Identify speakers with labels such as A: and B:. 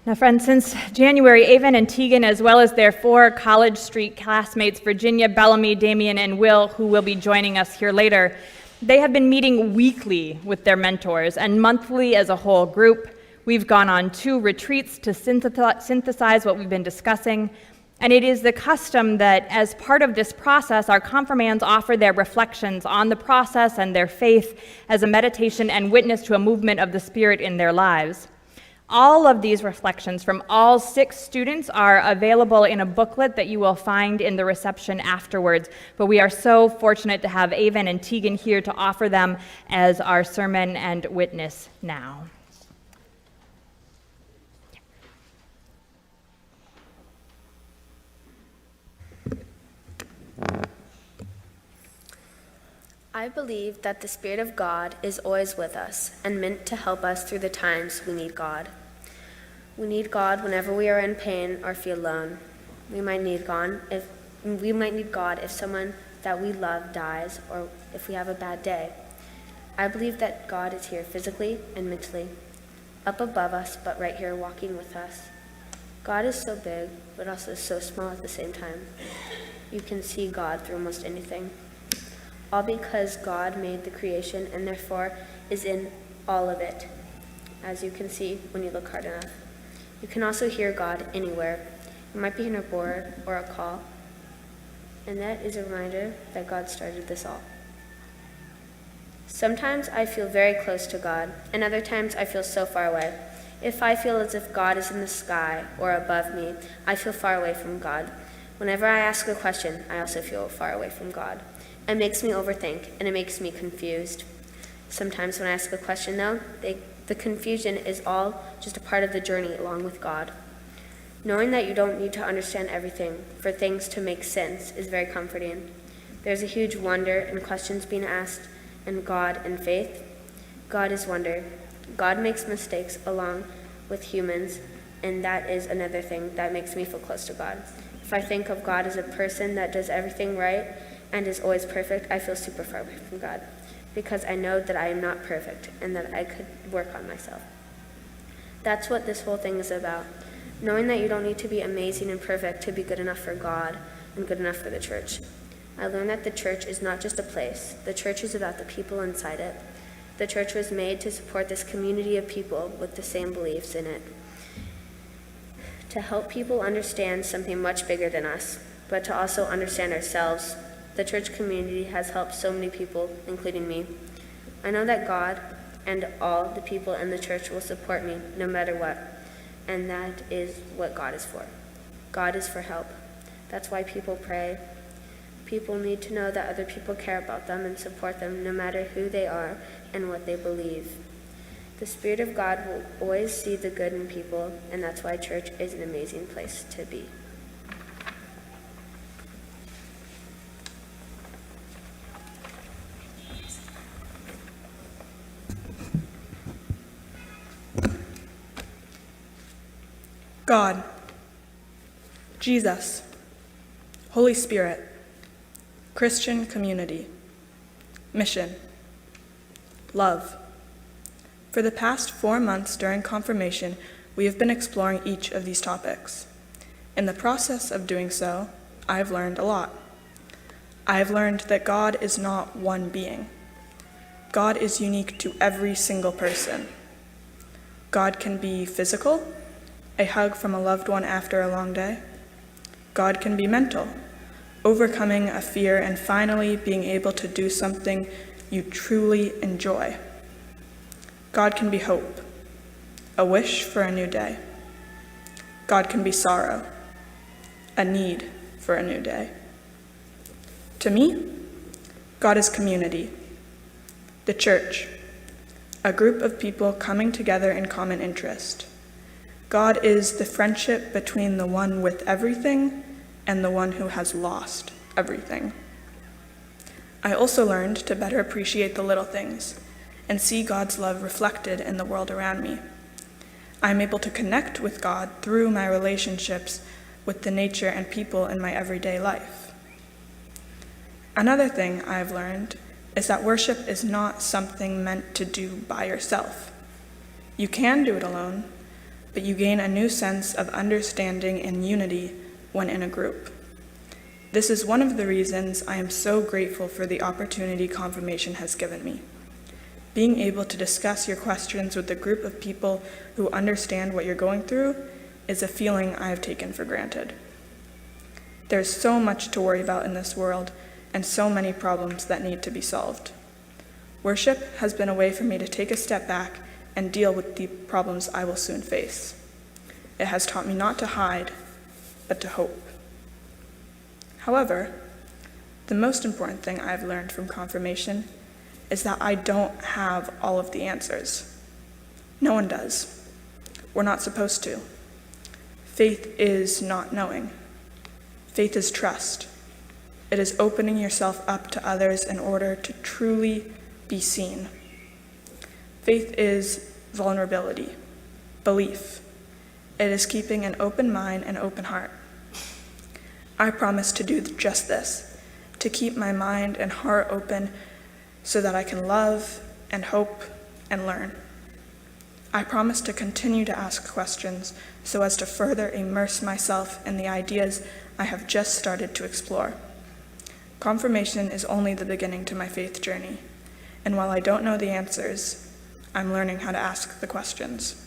A: Now, friends, since January, Avon and Tegan, as well as their 4 College Street classmates, Virginia, Bellamy, Damien, and Will, who will be joining us here later, they have been meeting weekly with their mentors and monthly as a whole group. We've gone on 2 retreats to synthesize what we've been discussing, and it is the custom that as part of this process, our confirmands offer their reflections on the process and their faith as a meditation and witness to a movement of the Spirit in their lives. All of these reflections from all 6 students are available in a booklet that you will find in the reception afterwards, but we are so fortunate to have Avon and Tegan here to offer them as our sermon and witness now.
B: I believe that the Spirit of God is always with us and meant to help us through the times we need God. We need God whenever we are in pain or feel alone. We might need God if someone that we love dies or if we have a bad day. I believe that God is here physically and mentally, up above us, but right here walking with us. God is so big, but also so small at the same time. You can see God through almost anything. All because God made the creation and therefore is in all of it, as you can see when you look hard enough. You can also hear God anywhere. You might be in a board or a call, and that is a reminder that God started this all. Sometimes I feel very close to God, and other times I feel so far away. If I feel as if God is in the sky or above me, I feel far away from God. Whenever I ask a question, I also feel far away from God. It makes me overthink, and it makes me confused. Sometimes when I ask a question, though, the confusion is all just a part of the journey along with God. Knowing that you don't need to understand everything for things to make sense is very comforting. There's a huge wonder and questions being asked in God and faith. God is wonder. God makes mistakes along with humans, and that is another thing that makes me feel close to God. If I think of God as a person that does everything right and is always perfect, I feel super far away from God, because I know that I am not perfect and that I could work on myself. That's what this whole thing is about, knowing that you don't need to be amazing and perfect to be good enough for God and good enough for the church. I learned that the church is not just a place. The church is about the people inside it. The church was made to support this community of people with the same beliefs in it, to help people understand something much bigger than us, but to also understand ourselves. The church community has helped so many people, including me. I know that God and all the people in the church will support me no matter what, and that is what God is for. God is for help. That's why people pray. People need to know that other people care about them and support them no matter who they are and what they believe. The Spirit of God will always see the good in people, and that's why church is an amazing place to be.
C: God, Jesus, Holy Spirit, Christian community, mission, love. For the past 4 months during confirmation, we have been exploring each of these topics. In the process of doing so, I've learned a lot. I've learned that God is not one being. God is unique to every single person. God can be physical, a hug from a loved one after a long day. God can be mental, overcoming a fear and finally being able to do something you truly enjoy. God can be hope, a wish for a new day. God can be sorrow, a need for a new day. To me, God is community, the church, a group of people coming together in common interest. God is the friendship between the one with everything and the one who has lost everything. I also learned to better appreciate the little things and see God's love reflected in the world around me. I'm able to connect with God through my relationships with the nature and people in my everyday life. Another thing I've learned is that worship is not something meant to do by yourself. You can do it alone, but you gain a new sense of understanding and unity when in a group. This is one of the reasons I am so grateful for the opportunity confirmation has given me. Being able to discuss your questions with a group of people who understand what you're going through is a feeling I have taken for granted. There's so much to worry about in this world and so many problems that need to be solved. Worship has been a way for me to take a step back and deal with the problems I will soon face. It has taught me not to hide, but to hope. However, the most important thing I've learned from confirmation is that I don't have all of the answers. No one does. We're not supposed to. Faith is not knowing. Faith is trust. It is opening yourself up to others in order to truly be seen. Faith is vulnerability, belief. It is keeping an open mind and open heart. I promise to do just this, to keep my mind and heart open so that I can love and hope and learn. I promise to continue to ask questions so as to further immerse myself in the ideas I have just started to explore. Confirmation is only the beginning to my faith journey, and while I don't know the answers, I'm learning how to ask the questions.